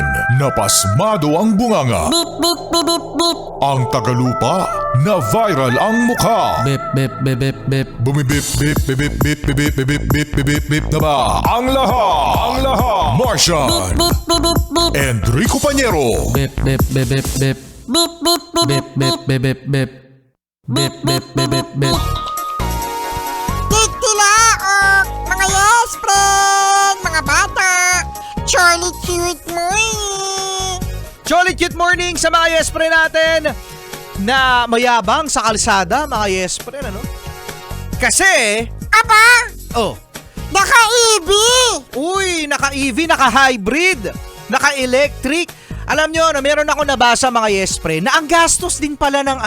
natin na pasmado ang bunganga. Beep, beep, beep, beep, beep. Ang tagalupa na viral ang mukha. Bip, bip, bip, bip, bip. Bumibip, bip, bip, bip, bip, bip, bip, bip, bip, bip, bip na ba? Ang lahat! Martian, Beep, beep, beep, beep. Enrico Pañero, Bip, bip, bip, bip, bip. Beep, beep, beep, Bip, beep, bip, bip, bip, bip. Bip, bip, bip, bip, bip. Titilaok, mga yes friend, mga bata, Charlie cute mo Jolly cute morning sa mga yes pre natin na mayabang sa kalsada, mga yes pre, ano? Kasi, Aba, oh, naka-EV. uy, naka-EV, naka-hybrid, naka-electric. Alam nyo na meron ako nabasa, mga yes pre, na ang gastos din pala ng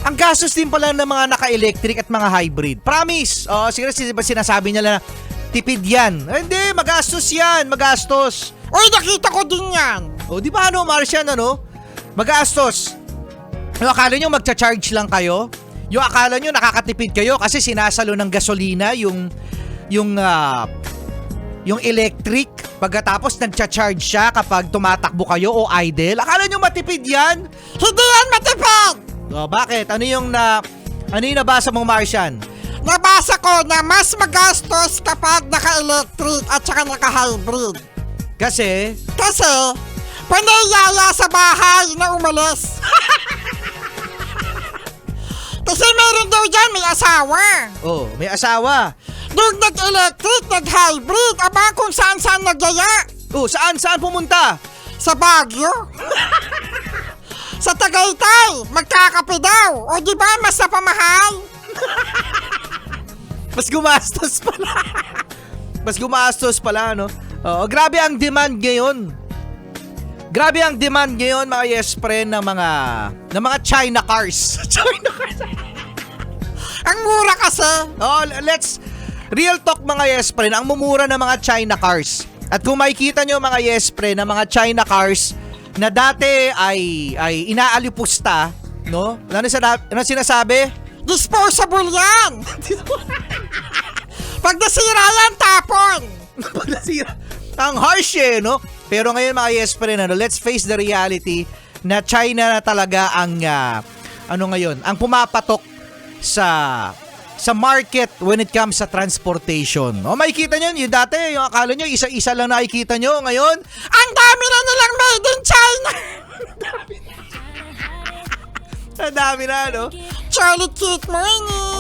ang gastos din pala ng mga naka-electric at mga hybrid. Promise. Seriously, ba sinasabi nila na tipid yan? Hindi, magastos yan, magastos. Uy, nakita ko din yan. O, di ba Martian, magastos. Yung akala nyo magcha-charge lang kayo? Yung akala nyo nakakatipid kayo kasi sinasalo ng gasolina yung electric pagkatapos nagcha-charge siya kapag tumatakbo kayo o idle. Akala nyo matipid yan? Hindi yan matipid. O, bakit? Ano yung nabasa mong Martian? Nabasa ko na mas magastos kapag naka-electric at saka naka-hybrid. Kasi, Kasi, panayaya sa bahay na umalis. Kasi meron daw dyan, may asawa. may asawa. Nung nag-electric, nag-hybrid, aba kung saan-saan nagyaya. Saan pumunta? Sa Baguio. Sa Tagaytay, magkakape daw. O di ba mas napamahal? Mas gumastos pala, no? Oo, grabe ang demand ngayon. Grabe ang demand ngayon, mga yes friend, ng mga China cars. China cars. Ang mura kasi. Real talk, mga yes friend, ang mumura ng mga China cars. At kung makikita nyo, mga yes friend, ng mga China cars na dati ay inaalipusta, no? Ano sinasabi? Disposable yan. Pag nasira yan, tapon. Pag nasira. Ang harsh no? Pero ngayon, mga yes friend, let's face the reality na China na talaga ang ang pumapatok sa market when it comes sa transportation. Makikita nyo, yung dati, yung akala nyo, isa-isa lang nakikita nyo. Ngayon, Ang dami na nilang made in China. ang dami na, no? Charlie cute morning.